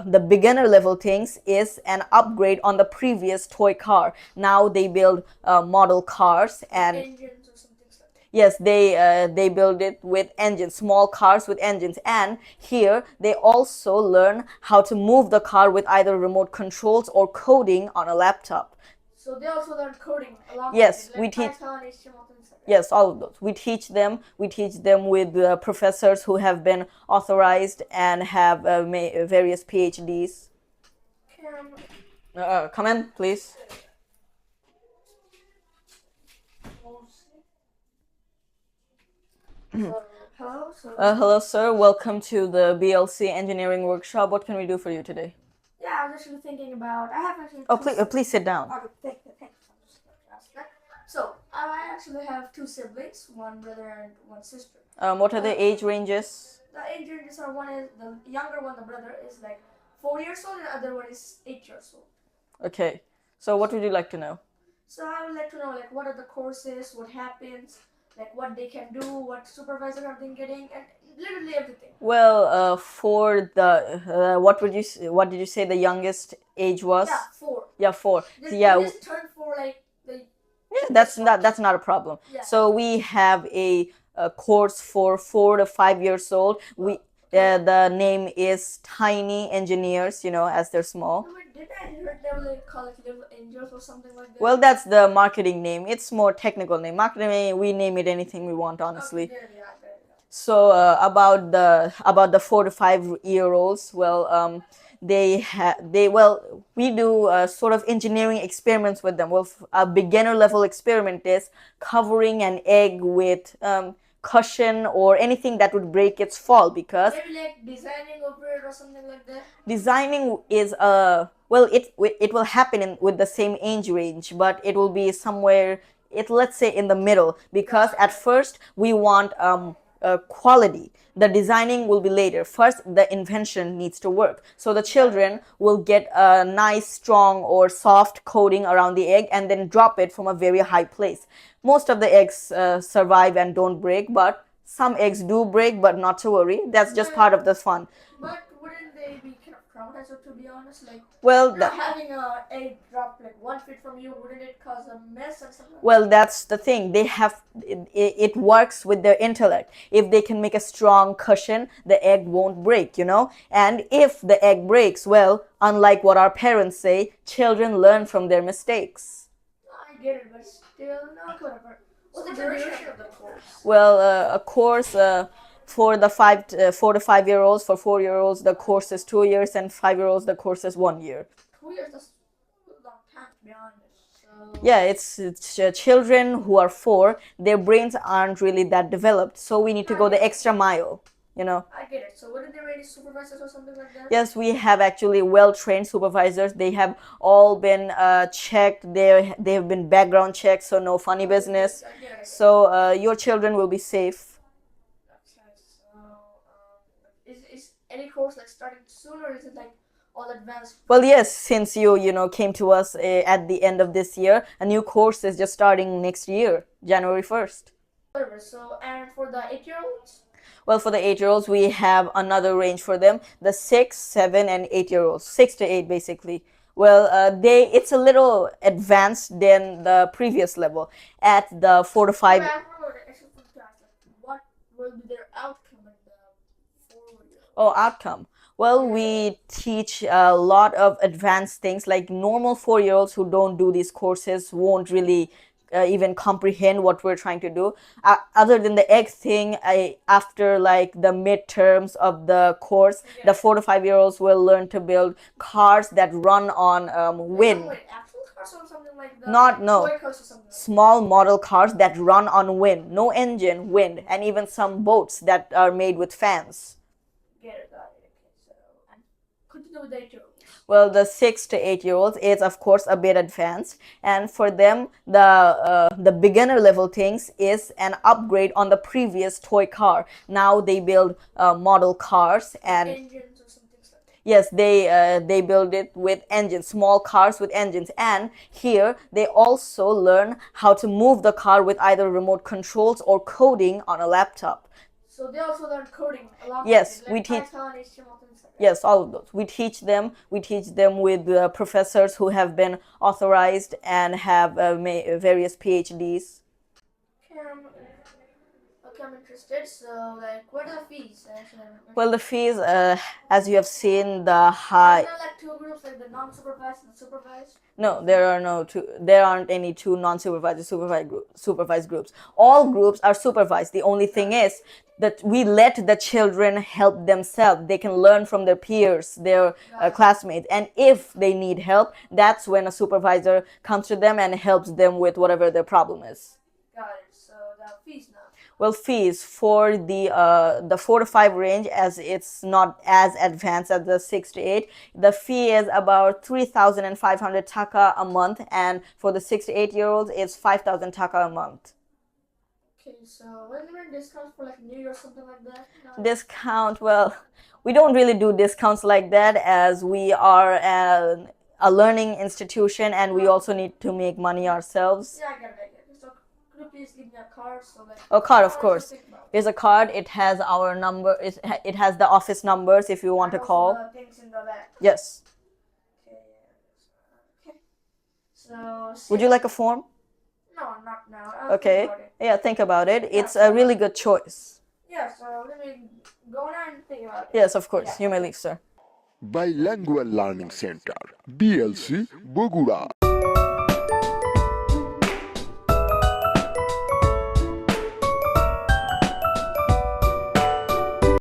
the beginner level things is an upgrade on the previous toy car. Now they build model cars and Engines or something like that. yes, they build it with engines, small cars with engines, and here they also learn how to move the car with either remote controls or coding on a laptop. So they also learn coding along Yes, with it, we like teach. Python, HTML, things like that. Yes, all of those. We teach them with professors who have been authorized and have various PhDs. Cam. Come in, please. So, hello. So Hello, sir. Welcome to the BLC Engineering Workshop. What can we do for you today? yeah, I was actually thinking about. I have actually. Oh, please sit down. Okay, thank you. I'm just going to ask that. So I actually have two siblings, one brother and one sister. What are the age ranges? The age ranges are one is the younger one, the brother is like 4 years old, and the other one is 8 years old. Okay. So, what would you like to know? So I would like to know like what are the courses, what happens, like what they can do, what supervisor have been getting, and literally everything. Well, for the what did you say the youngest age was? Yeah, 4. Yeah, 4. They Yeah, just turned 4 like they. yeah, that's not a problem. Yeah. So we have a course for 4 to 5 years old. The name is Tiny Engineers. As they're small. No, wait, did I heard they were like call it Little Angels or something like that? Well, that's the marketing name. It's more technical name. Marketing, we name it anything we want, honestly. Okay, yeah, yeah. So about the 4 to 5 year olds, well, we do sort of engineering experiments with them. Well, a beginner level experiment is covering an egg with cushion or anything that would break its fall, because Maybe like designing over it or something like that. designing is well, it will happen with the same age range, but it will be somewhere, let's say, in the middle, because at first we want quality. The designing will be later. First, the invention needs to work. So the children will get a nice, strong, or soft coating around the egg and then drop it from a very high place. Most of the eggs survive and don't break, but some eggs do break, but not to worry. That's just part of the fun. But wouldn't they be kind of traumatized, to be honest? Like, Well, having a egg drop like 1 feet from you, wouldn't it cause a mess or something? well, that's the thing. It works with their intellect. If they can make a strong cushion, the egg won't break. And if the egg breaks, well, unlike what our parents say, children learn from their mistakes. I get it, but still, not whatever. What's the duration of the course? Well, a course for the 4 to 5 year olds, for 4 year olds, the course is 2 years, and 5 year olds, the course is 1 year. 2 years, that's a long time, to be honest. So, Yeah, it's children who are 4, their brains aren't really that developed, so we need to go the extra mile. I get it. So wouldn't there be any supervisors or something like that? Yes, we have actually well-trained supervisors. They have all been checked. They've been background checked, so no funny business. I get it. So your children will be safe. That's nice. So, is any course like starting soon, or is it like all advanced? Well, yes, since you came to us at the end of this year, a new course is just starting next year, January 1st. Whatever. So, and for the 8-year-olds? Well, for the 8 year olds, we have another range for them: the 6, 7, and 8 year olds, 6 to 8 basically. Well, it's a little advanced than the previous level. At the 4 to 5. Yeah, I remember the actual class. Like, what will be their outcome in the 4 year? Oh, outcome. Well, we teach a lot of advanced things. Like normal 4 year olds who don't do these courses won't really even comprehend what we're trying to do. Other than the egg thing, after like the midterms of the course, the 4 to 5 year olds will learn to build cars that run on wind. Wait, actual cars or something like that? Not, no. Toy cars or something. Small model cars that run on wind. No engine, wind, and even some boats that are made with fans. Get it, got it. Okay, so and continue with the 8-year-olds. Well, the 6 to 8 year olds is of course a bit advanced, and for them the beginner level things is an upgrade on the previous toy car. Now they build model cars and Engines or something like that. yes, they build it with engines, small cars with engines, and here they also learn how to move the car with either remote controls or coding on a laptop. So they also learn coding along Yes, with it, we like teach. Python, HTML, things like that. Yes, all of those. We teach them. We teach them with professors who have been authorized and have various PhDs. Okay, I'm interested. So, like, what are the fees? Well, the fees, as you have seen, the Are high. there like two groups, like the non-supervised and the supervised? No, there are no two. There aren't any two non-supervised or supervised groups. All groups are supervised. The only thing is that we let the children help themselves. They can learn from their peers, their classmates, and if they need help, that's when a supervisor comes to them and helps them with whatever their problem is. Got it. So the fees now. Well, fees for the 4 to 5 range, as it's not as advanced as the 6 to 8. The fee is about 3,500 taka a month, and for the 6 to 8 year olds, it's 5,000 taka a month. Okay, so when there are discounts for like New Year or something like that? No? Discount, well, we don't really do discounts like that, as we are a learning institution and we also need to make money ourselves. Yeah, I get it. So could you please give me a card? So like. A card, of how much course. you think about it? Here's a card. It has our number. It has the office numbers if you want to And also call. the things in the back. Yes. Okay. Okay. So. Would you like a form? No, not now. I'll think Okay. about it. Yeah, think about it. Yeah, It's a really good choice. Yeah. So let me go now and think about it. Yes, of course. Yeah. You may leave, sir. Bilingual Learning Center, BLC, Bogura.